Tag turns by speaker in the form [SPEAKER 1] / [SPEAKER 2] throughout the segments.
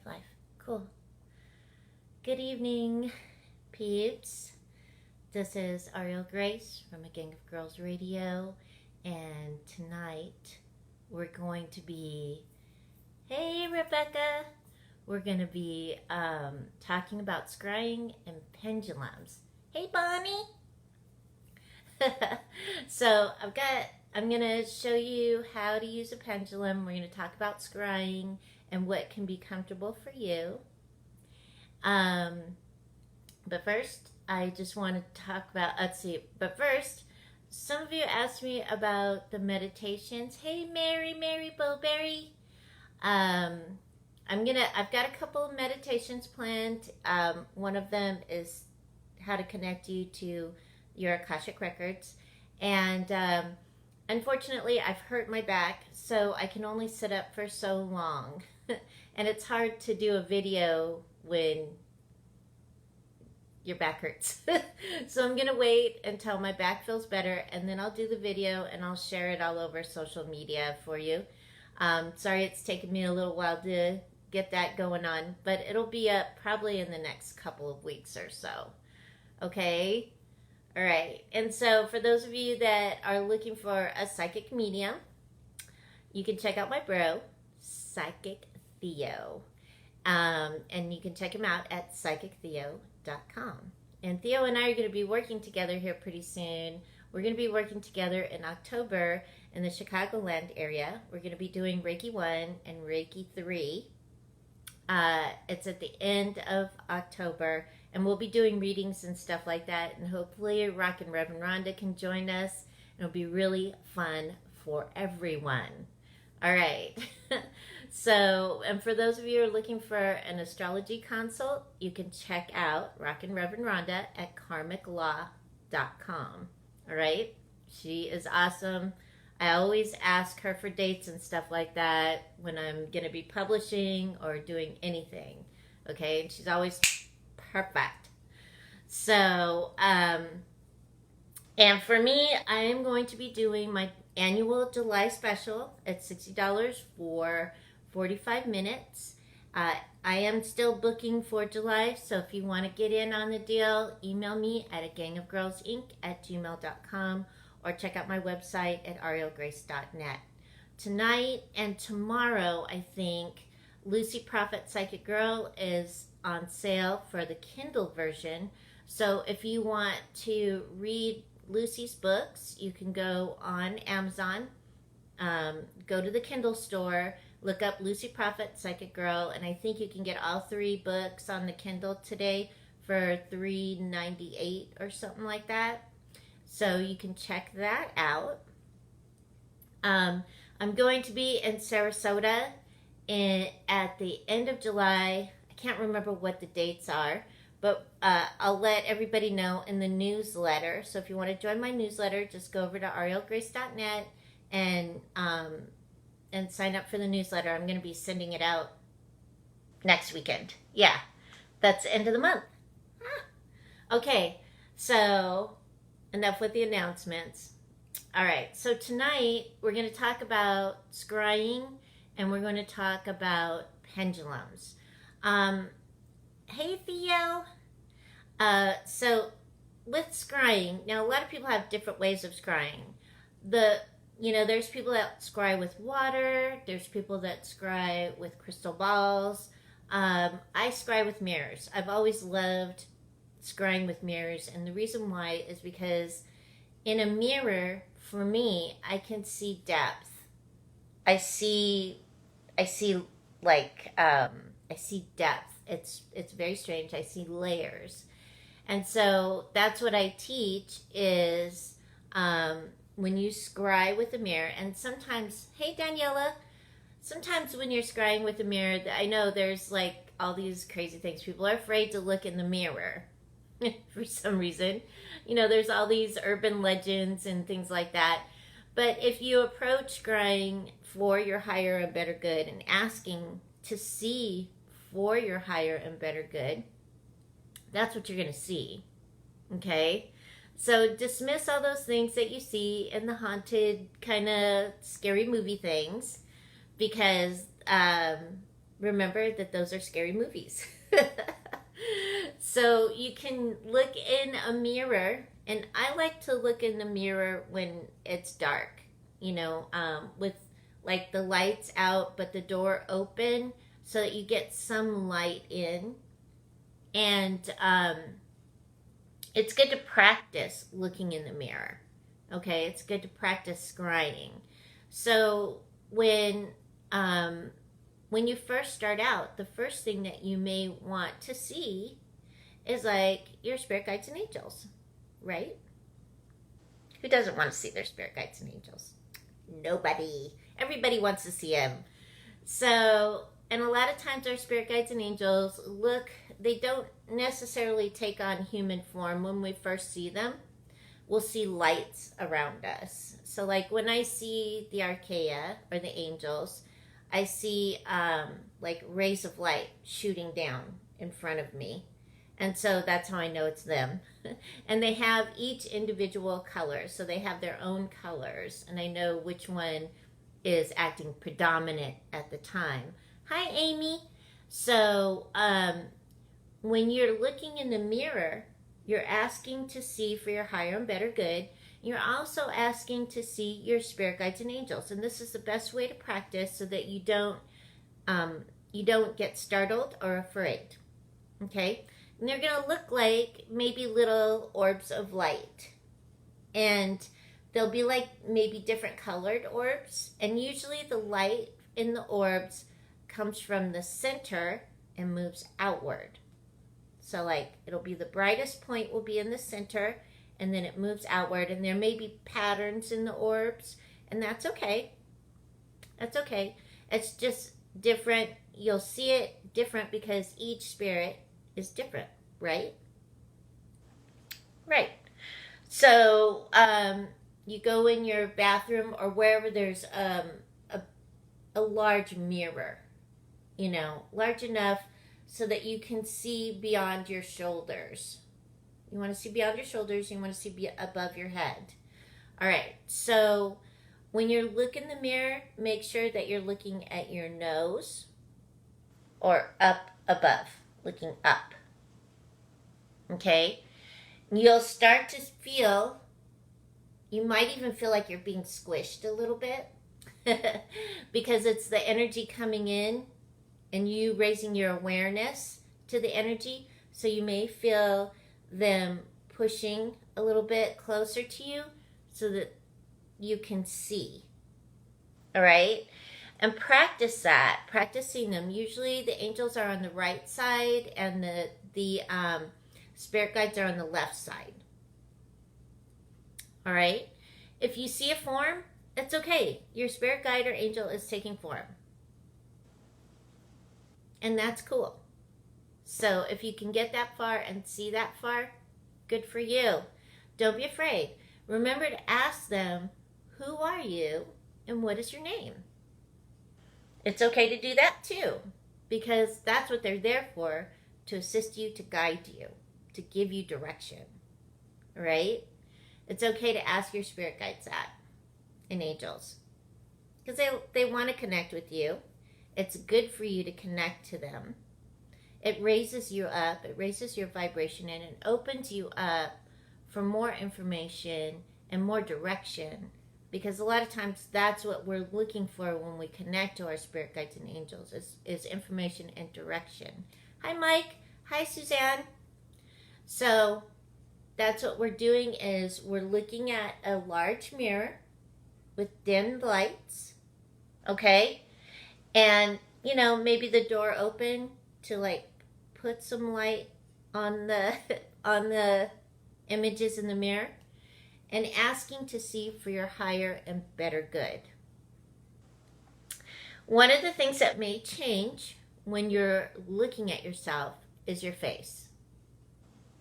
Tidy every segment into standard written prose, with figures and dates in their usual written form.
[SPEAKER 1] life. Cool. Good evening, peeps. This is Auriel Grace from A Gang of Girls Radio, and tonight we're going to be, hey Rebecca, we're going to be talking about scrying and pendulums. Hey Bonnie. So I'm going to show you how to use a pendulum. We're going to talk about scrying and what can be comfortable for you. But first, I just want to talk about, but first, some of you asked me about the meditations. Hey, Mary Bowberry. I've got a couple of meditations planned. One of them is how to connect you to your Akashic records. And, unfortunately, I've hurt my back, so I can only sit up for so long. And it's hard to do a video when your back hurts. So I'm going to wait until my back feels better, and then I'll do the video and I'll share it all over social media for you. Sorry it's taken me a little while to get that going on, but it'll be up probably in the next couple of weeks or so. Okay? All right. And so for those of you that are looking for a psychic medium, you can check out my bro, Psychic Theo. And you can check him out at psychictheo.com. And Theo and I are going to be working together here pretty soon. We're going to be working together in October in the Chicagoland area. We're going to be doing Reiki 1 and Reiki 3. It's at the end of October, and we'll be doing readings and stuff like that. And hopefully Rockin' Reverend Rhonda can join us. It'll be really fun for everyone. All right. So, and for those of you who are looking for an astrology consult, you can check out Rockin' Reverend Rhonda at karmiclaw.com. All right? She is awesome. I always ask her for dates and stuff like that when I'm going to be publishing or doing anything. Okay? And she's always perfect. So, and for me, I am going to be doing my annual July special at $60 for 45 minutes. I am still booking for July, so if you want to get in on the deal, email me at agangofgirlsinc@gmail.com or check out my website at aurielgrace.net. Tonight and tomorrow, I think, Lucy Prophet Psychic Girl is on sale for the Kindle version. So if you want to read Lucy's books, you can go on Amazon, go to the Kindle store, look up Lucy Prophet Psychic Girl, and I think you can get all 3 books on the Kindle today for $3.98 or something like that. So you can check that out. I'm going to be in Sarasota at the end of July. I can't remember what the dates are, but I'll let everybody know in the newsletter. So if you want to join my newsletter, just go over to aurielgrace.net and sign up for the newsletter. I'm going to be sending it out next weekend. Yeah, that's the end of the month. Okay, so enough with the announcements. All right, so tonight we're going to talk about scrying and we're going to talk about pendulums. Hey Theo. So with scrying, now a lot of people have different ways of scrying. There's people that scry with water. There's people that scry with crystal balls. I scry with mirrors. I've always loved scrying with mirrors, and the reason why is because in a mirror, for me, I can see depth. I see depth. It's very strange. I see layers. And so that's what I teach is when you scry with a mirror, and sometimes, hey Daniela, sometimes when you're scrying with a mirror, I know there's like all these crazy things. People are afraid to look in the mirror for some reason. There's all these urban legends and things like that. But if you approach scrying for your higher and better good and asking to see for your higher and better good, that's what you're going to see. Okay? So dismiss all those things that you see in the haunted kind of scary movie things, because remember that those are scary movies. So you can look in a mirror, and I like to look in the mirror when it's dark, with like the lights out but the door open so that you get some light in. And it's good to practice looking in the mirror. Okay, it's good to practice scrying. So when you first start out, the first thing that you may want to see is like your spirit guides and angels, right? Who doesn't want to see their spirit guides and angels? Nobody. Everybody wants to see them. So, and a lot of times our spirit guides and angels they don't necessarily take on human form when we first see them. We'll see lights around us. So like when I see the archaea or the angels, I see like rays of light shooting down in front of me. And so that's how I know it's them. And they have each individual color. So they have their own colors. And I know which one is acting predominant at the time. Hi, Amy. So when you're looking in the mirror, you're asking to see for your higher and better good. You're also asking to see your spirit guides and angels. And this is the best way to practice so that you don't get startled or afraid. Okay? And they're going to look like maybe little orbs of light. And they'll be like maybe different colored orbs. And usually the light in the orbs comes from the center and moves outward. So like it'll be the brightest point will be in the center, and then it moves outward, and there may be patterns in the orbs, and that's okay. That's okay. It's just different. You'll see it different because each spirit is different, right? Right. So you go in your bathroom or wherever there's a large mirror, large enough so that you can see beyond your shoulders. You want to see beyond your shoulders. You want to see above your head. All right. So when you look in the mirror, make sure that you're looking at your nose or up above, looking up. Okay? You'll start to feel, you might even feel like you're being squished a little bit because it's the energy coming in and you raising your awareness to the energy. So you may feel them pushing a little bit closer to you so that you can see. All right? And practice that, practicing them. Usually the angels are on the right side and the spirit guides are on the left side. All right? If you see a form, it's okay. Your spirit guide or angel is taking form. And that's cool. So if you can get that far and see that far, good for you. Don't be afraid. Remember to ask them, who are you and what is your name? It's okay to do that too, because that's what they're there for, to assist you, to guide you, to give you direction, right? It's okay to ask your spirit guides that and angels, because they want to connect with you. It's good for you to connect to them. It raises you up, it raises your vibration, and it opens you up for more information and more direction, because a lot of times that's what we're looking for when we connect to our spirit guides and angels is information and direction. Hi, Mike. Hi, Suzanne. So that's what we're doing, is we're looking at a large mirror with dimmed lights, okay? And, maybe the door open to like put some light on the images in the mirror, and asking to see for your higher and better good. One of the things that may change when you're looking at yourself is your face.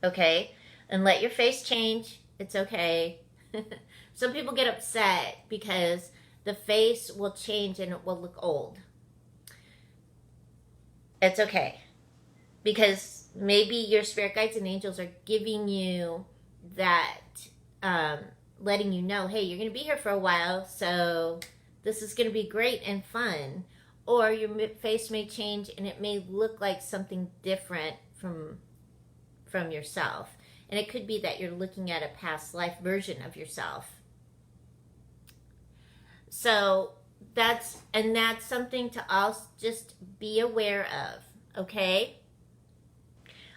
[SPEAKER 1] Okay? And let your face change. It's okay. Some people get upset because the face will change and it will look old. It's okay. Because maybe your spirit guides and angels are giving you that, letting you know, hey, you're going to be here for a while, so this is going to be great and fun. or your face may change and it may look like something different from yourself. And it could be that you're looking at a past life version of yourself. So that's something to also just be aware of, okay?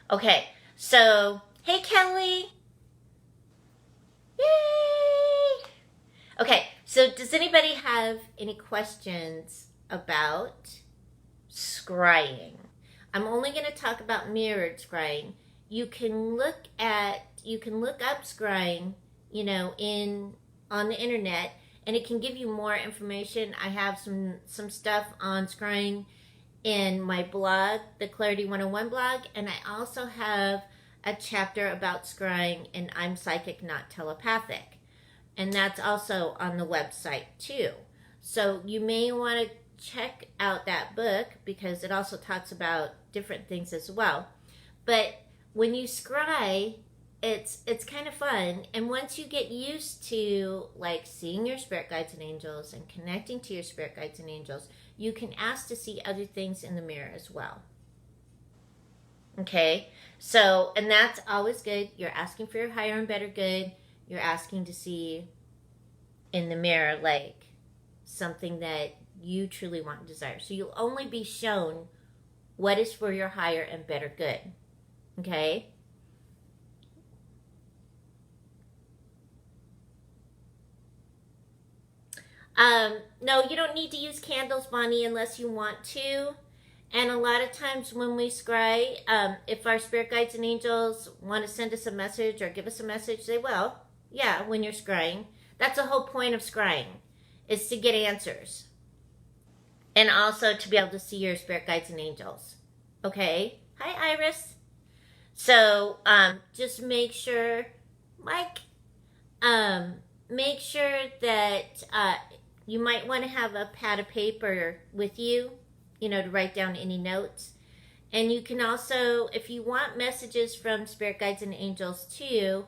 [SPEAKER 1] Okay, so, hey Kelly! Yay! Okay, so does anybody have any questions about scrying? I'm only going to talk about mirrored scrying. You can look up scrying, on the internet, and it can give you more information. I have some stuff on scrying in my blog, the Clarity 101 blog, and I also have a chapter about scrying in I'm Psychic Not Telepathic, and that's also on the website too. So you may want to check out that book because it also talks about different things as well. But when you scry, it's kind of fun, and once you get used to like seeing your spirit guides and angels and connecting to your spirit guides and angels, you can ask to see other things in the mirror as well. Okay, so, and that's always good. You're asking for your higher and better good. You're asking to see in the mirror like something that you truly want and desire. So you'll only be shown what is for your higher and better good. Okay? No, you don't need to use candles, Bonnie, unless you want to. And a lot of times when we scry, if our spirit guides and angels want to send us a message or give us a message, they will. Yeah, when you're scrying. That's the whole point of scrying, is to get answers. And also to be able to see your spirit guides and angels. Okay? Hi, Iris. So, just make sure, Mike, make sure that you might want to have a pad of paper with you, to write down any notes. And you can also, if you want messages from spirit guides and angels too,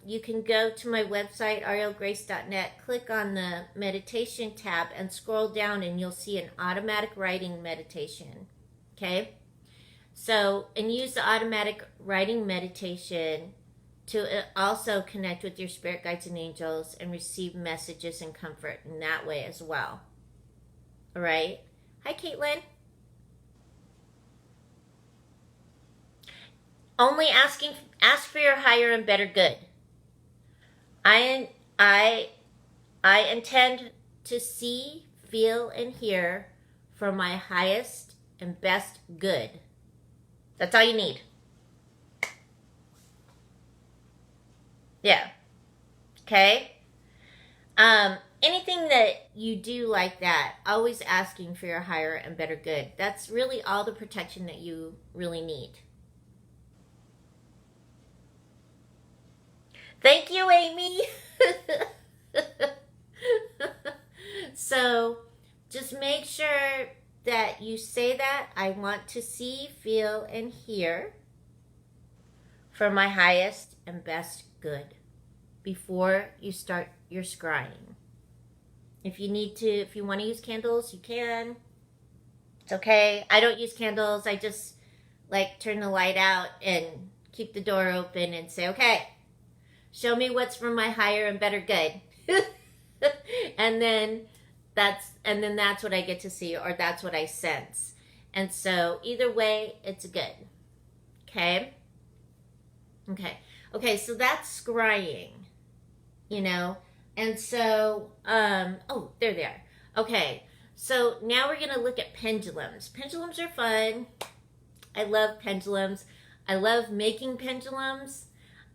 [SPEAKER 1] you can go to my website, aurielgrace.net, click on the meditation tab and scroll down and you'll see an automatic writing meditation. Okay? So, and use the automatic writing meditation to also connect with your spirit guides and angels and receive messages and comfort in that way as well. All right? Hi, Caitlin. Only ask for your higher and better good. I intend to see, feel, and hear for my highest and best good. That's all you need. Yeah. Okay? Anything that you do like that, always asking for your higher and better good. That's really all the protection that you really need. Thank you, Amy. So, just make sure that you say that I want to see, feel, and hear for my highest and best good before you start your scrying. If you want to use candles, you can. It's okay. I don't use candles. I just turn the light out and keep the door open and say, okay, show me what's for my higher and better good. and then that's what I get to see, or that's what I sense. And so either way, it's good. Okay? Okay, so that's scrying, And so, oh, there they are. Okay, so now we're going to look at pendulums. Pendulums are fun. I love pendulums. I love making pendulums.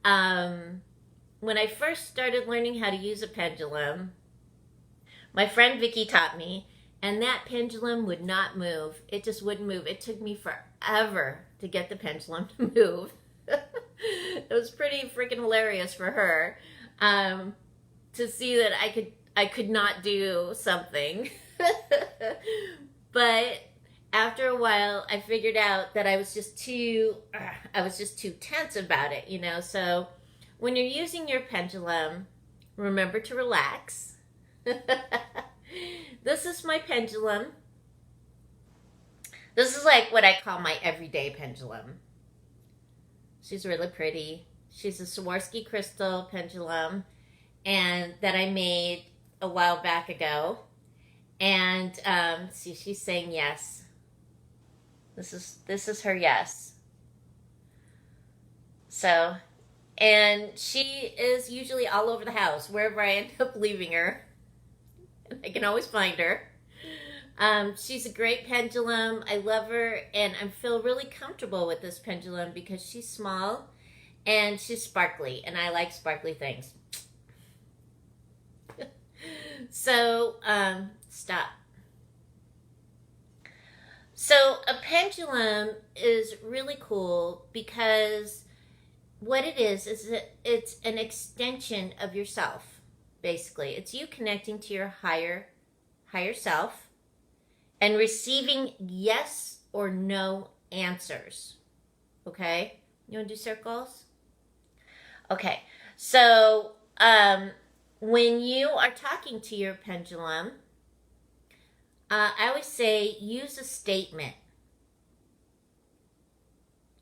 [SPEAKER 1] When I first started learning how to use a pendulum, my friend Vicky taught me, and that pendulum would not move. It just wouldn't move. It took me forever to get the pendulum to move. It was pretty freaking hilarious for her to see that I could not do something. But after a while, I figured out that I was just too tense about it, So when you're using your pendulum, remember to relax. This is my pendulum. This is like what I call my everyday pendulum. She's really pretty. She's a Swarovski crystal pendulum, and that I made a while back ago. And see, she's saying yes. This is her yes. So, and she is usually all over the house, wherever I end up leaving her. I can always find her. She's a great pendulum. I love her, and I feel really comfortable with this pendulum because she's small and she's sparkly, and I like sparkly things. So, stop. So, a pendulum is really cool because what it is it's an extension of yourself. Basically, it's you connecting to your higher self and receiving yes or no answers. Okay? You want to do circles? Okay. So, when you are talking to your pendulum, I always say use a statement.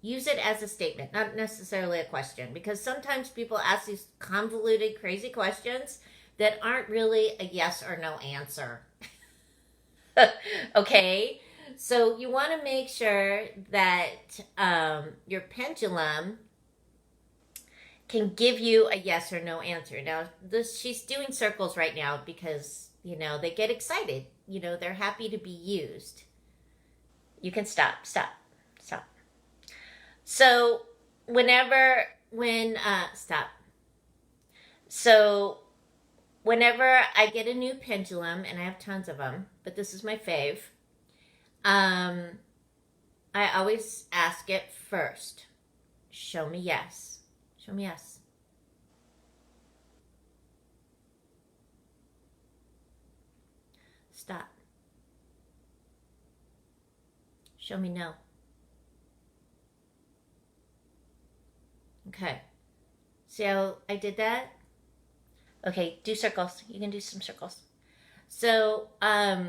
[SPEAKER 1] Use it as a statement, not necessarily a question, because sometimes people ask these convoluted, crazy questions that aren't really a yes or no answer. Okay? So you want to make sure that your pendulum can give you a yes or no answer. Now, she's doing circles right now because, they get excited. They're happy to be used. You can stop. So, stop. So, whenever I get a new pendulum, and I have tons of them, but this is my fave, I always ask it first. Show me yes. Show me yes. Stop. Show me no. Okay. See how I did that? Okay, do circles. You can do some circles. So, I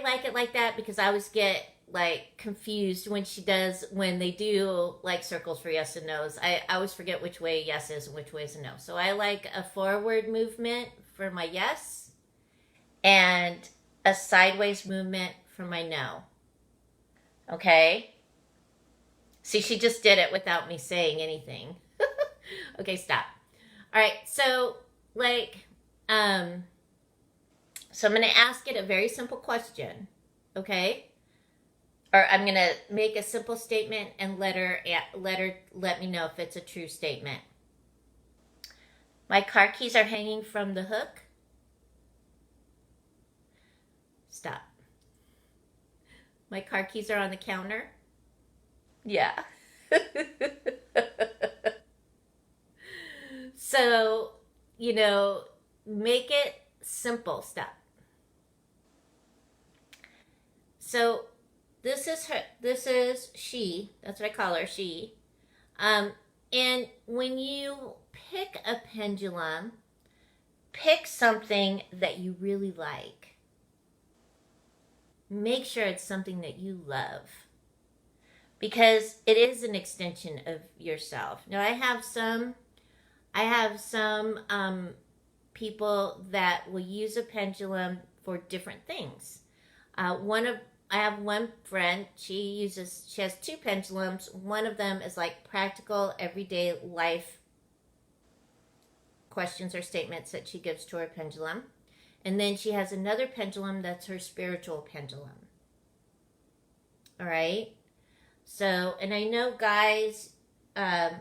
[SPEAKER 1] like it like that because I always get confused when they do circles for yes and no's. I always forget which way yes is and which way is a no. So I like a forward movement for my yes and a sideways movement for my no. Okay? See, she just did it without me saying anything. Okay, stop. All right, so so I'm going to ask it a very simple question, okay? Or I'm going to make a simple statement and let me know if it's a true statement. My car keys are hanging from the hook. Stop. My car keys are on the counter. Yeah. So, make it simple. Stop. So, this is she. That's what I call her, she. And when you pick a pendulum, pick something that you really like. Make sure it's something that you love. Because it is an extension of yourself. Now, I have some people that will use a pendulum for different things. I have one friend, she has two pendulums. One of them is practical, everyday life questions or statements that she gives to her pendulum. And then she has another pendulum that's her spiritual pendulum. All right? So, and I know guys, I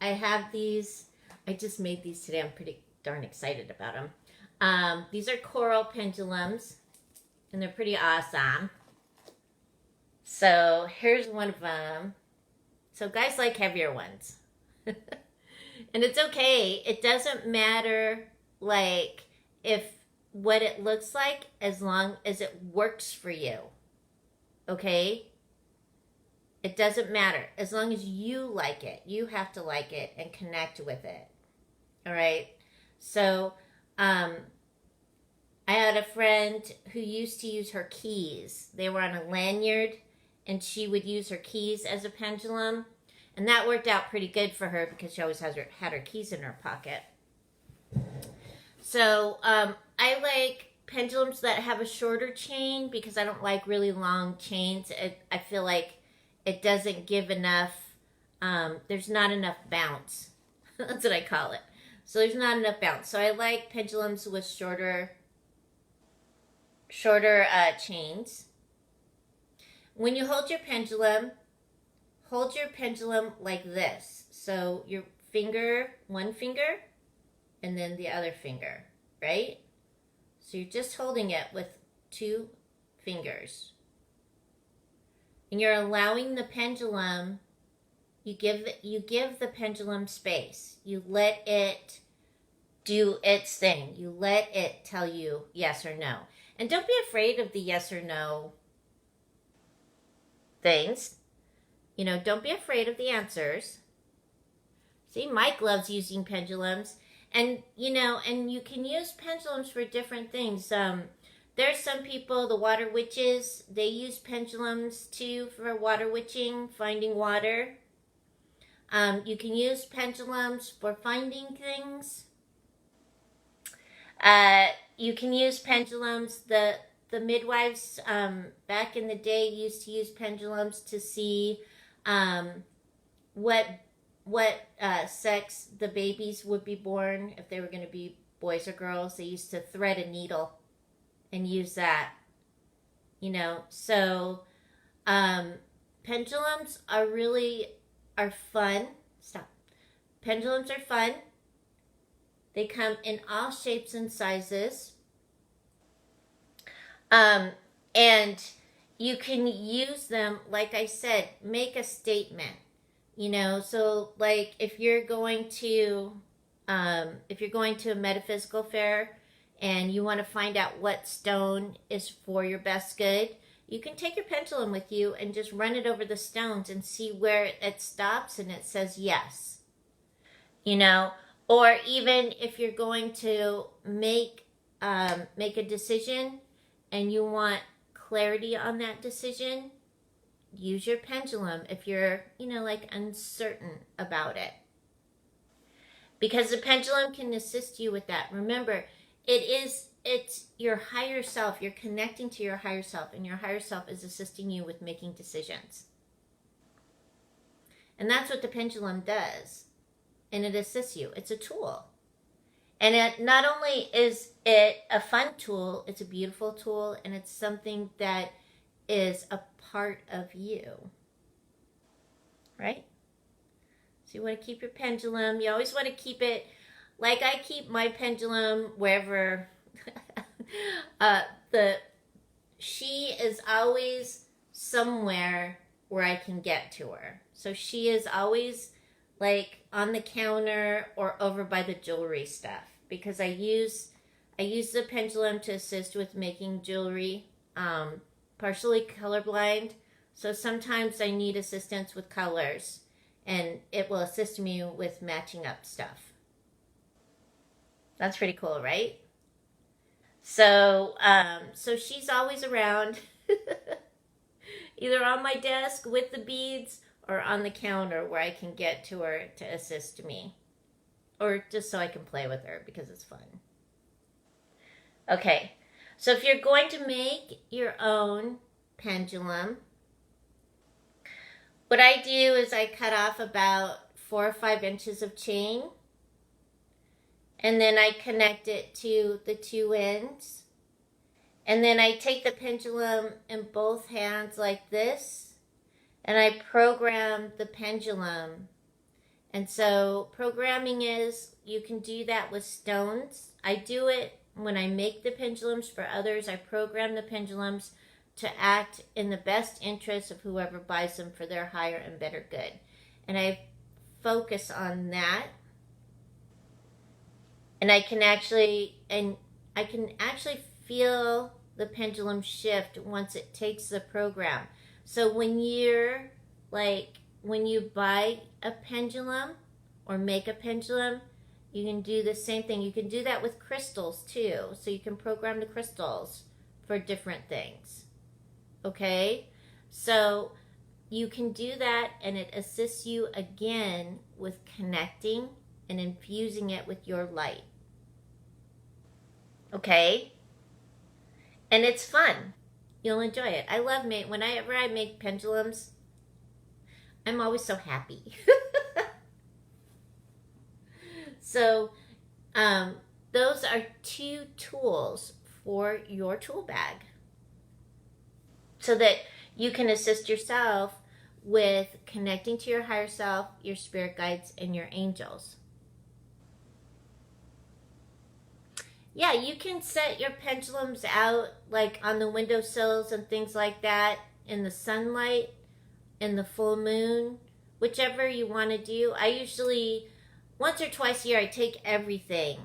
[SPEAKER 1] have these. I just made these today. I'm pretty darn excited about them. These are coral pendulums, and they're pretty awesome. So, here's one of them. So, guys like heavier ones. And it's okay. It doesn't matter, if what it looks like, as long as it works for you. Okay? It doesn't matter. As long as you like it. You have to like it and connect with it. All right? So, I had a friend who used to use her keys. They were on a lanyard, and she would use her keys as a pendulum. And that worked out pretty good for her because she always had her keys in her pocket. So I like pendulums that have a shorter chain because I don't like really long chains. I feel like it doesn't give enough, there's not enough bounce. That's what I call it. So there's not enough bounce. So I like pendulums with shorter chains. When you hold your pendulum like this. So your finger, one finger, and then the other finger, right? So you're just holding it with two fingers. And you're allowing the pendulum, you give the pendulum space. You let it do its thing. You let it tell you yes or no. And don't be afraid of the yes or no things. You know, don't be afraid of the answers. See, Mike loves using pendulums. And, you know, and you can use pendulums for different things. There's some people, the water witches, they use pendulums too for water witching, finding water. You can use pendulums for finding things. You can use pendulums. The midwives back in the day used to use pendulums to see what sex the babies would be born, if they were going to be boys or girls. They used to thread a needle and use that, you know. So pendulums are fun. Stop. Pendulums are fun. They come in all shapes and sizes. And you can use them, like I said, make a statement. You know, so like if you're going to a metaphysical fair and you want to find out what stone is for your best good, you can take your pendulum with you and just run it over the stones and see where it stops and it says yes. You know, or even if you're going to make a decision and you want clarity on that decision, use your pendulum if you're, you know, like uncertain about it. Because the pendulum can assist you with that. Remember, it's your higher self. You're connecting to your higher self, and your higher self is assisting you with making decisions. And that's what the pendulum does. And it assists you. It's a tool. And it not only is it a fun tool, it's a beautiful tool, and it's something that is a part of you. Right? So you want to keep your pendulum. You always want to keep it, like I keep my pendulum wherever. She is always somewhere where I can get to her. So she is always like on the counter or over by the jewelry stuff, because I use the pendulum to assist with making jewelry. Partially colorblind, so sometimes I need assistance with colors, and it will assist me with matching up stuff. That's pretty cool, right? So she's always around, either on my desk with the beads or on the counter where I can get to her to assist me, or just so I can play with her because it's fun. Okay. So if you're going to make your own pendulum, what I do is I cut off about 4 or 5 inches of chain, and then I connect it to the 2 ends, and then I take the pendulum in both hands like this, and I program the pendulum. And so programming is, you can do that with stones. I do it when I make the pendulums for others. I program the pendulums to act in the best interest of whoever buys them for their higher and better good. And I focus on that. And I can actually feel the pendulum shift once it takes the program. So when you buy a pendulum or make a pendulum, You can do the same thing. You can do that with crystals too. So you can program the crystals for different things. Okay? So you can do that, and it assists you again with connecting and infusing it with your light. Okay? And it's fun. You'll enjoy it. I love whenever I make pendulums, I'm always so happy. So, those are 2 tools for your tool bag so that you can assist yourself with connecting to your higher self, your spirit guides, and your angels. Yeah, you can set your pendulums out like on the windowsills and things like that, in the sunlight, in the full moon, whichever you want to do. I usually, once or twice a year, I take everything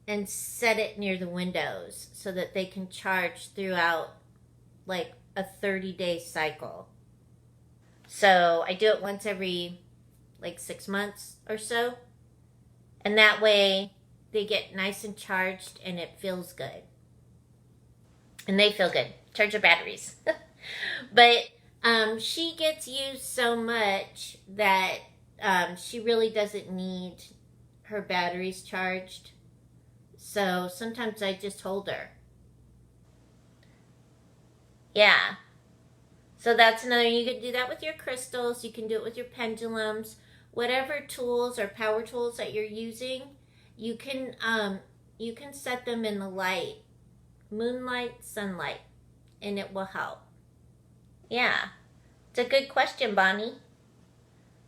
[SPEAKER 1] and set it near the windows so that they can charge throughout like a 30-day cycle. So I do it once every like 6 months or so. And that way they get nice and charged and it feels good. And they feel good. Charge your batteries. But she gets used so much that she really doesn't need her batteries charged. So sometimes I just hold her. Yeah. So that's another, you can do that with your crystals. You can do it with your pendulums. Whatever tools or power tools that you're using, you can set them in the light, moonlight, sunlight, and it will help. Yeah. It's a good question, Bonnie.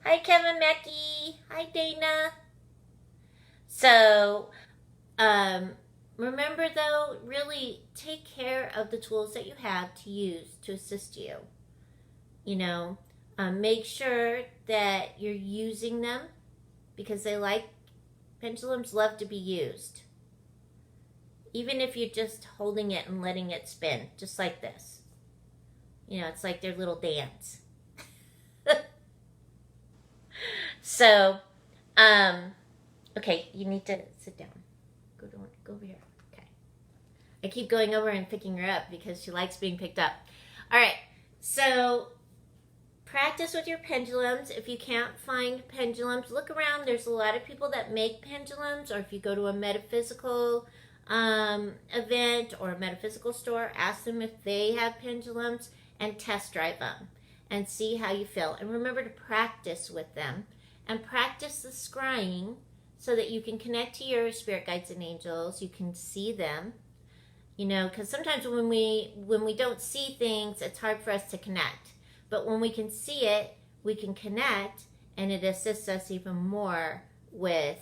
[SPEAKER 1] Hi, Kevin Mackey. Hi, Dana. So, remember though, really take care of the tools that you have to use to assist you. You know, make sure that you're using them because pendulums love to be used. Even if you're just holding it and letting it spin, just like this. You know, it's like their little dance. So, okay, you need to sit down. Go over here. Okay. I keep going over and picking her up because she likes being picked up. All right, so practice with your pendulums. If you can't find pendulums, look around. There's a lot of people that make pendulums, or if you go to a metaphysical event or a metaphysical store, ask them if they have pendulums and test drive them and see how you feel. And remember to practice with them and practice the scrying so that you can connect to your spirit guides and angels. You can see them, you know, because sometimes when we don't see things, it's hard for us to connect. But when we can see it, we can connect, and it assists us even more with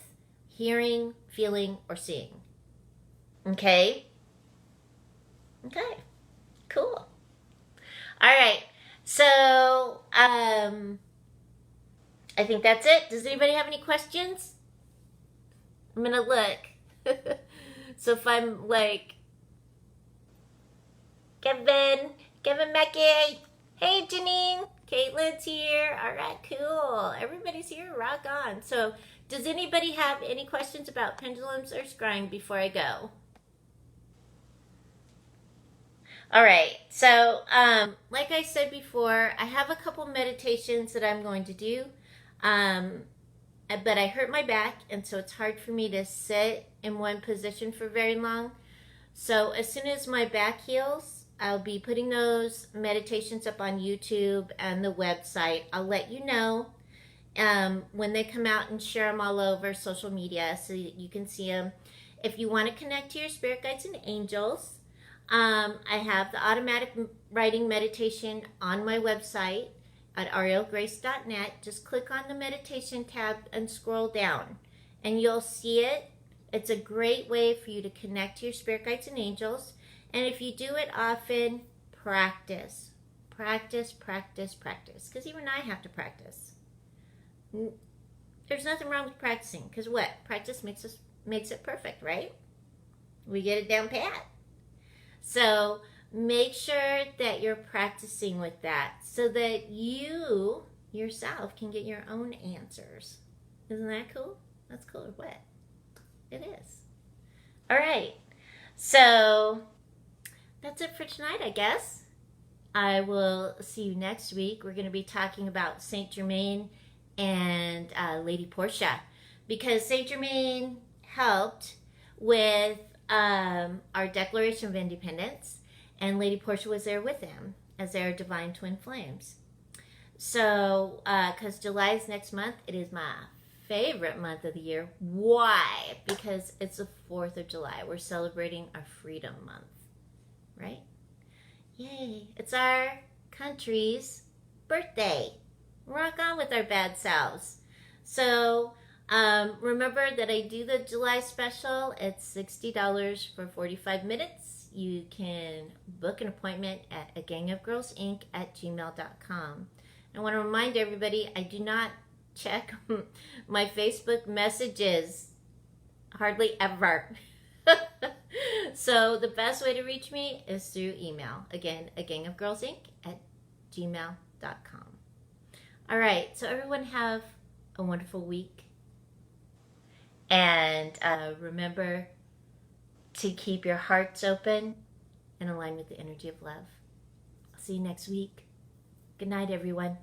[SPEAKER 1] hearing, feeling, or seeing. Okay? Okay. Cool. All right. So, I think that's it. Does anybody have any questions? I'm going to look. So if I'm like, Kevin Mackey. Hey, Janine. Caitlin's here. All right, cool. Everybody's here. Rock on. So does anybody have any questions about pendulums or scrying before I go? All right. So like I said before, I have a couple meditations that I'm going to do. But I hurt my back, and so it's hard for me to sit in one position for very long. So as soon as my back heals, I'll be putting those meditations up on YouTube and the website. I'll let you know when they come out and share them all over social media so you can see them. If you want to connect to your spirit guides and angels, I have the automatic writing meditation on my website at aurielgrace.net. Just click on the meditation tab and scroll down and you'll see it. It's a great way for you to connect to your spirit guides and angels. And if you do it often, practice. Practice, practice, practice. Because even I have to practice. There's nothing wrong with practicing. Because what? Practice makes it perfect, right? We get it down pat. So make sure that you're practicing with that so that you yourself can get your own answers. Isn't that cool? That's cool or what? It is. All right. So that's it for tonight, I guess. I will see you next week. We're going to be talking about Saint Germain and Lady Portia, because Saint Germain helped with our Declaration of Independence, and Lady Portia was there with them as their divine twin flames. So, because July is next month, it is my favorite month of the year. Why? Because it's the 4th of July. We're celebrating our Freedom Month, right? Yay. It's our country's birthday. Rock on with our bad selves. So, remember that I do the July special. It's $60 for 45 minutes. You can book an appointment at agangofgirlsinc@gmail.com. I want to remind everybody, I do not check my Facebook messages hardly ever. So the best way to reach me is through email. Again, agangofgirlsinc@gmail.com. All right, so everyone have a wonderful week. And remember to keep your hearts open and aligned with the energy of love. I'll see you next week. Good night, everyone.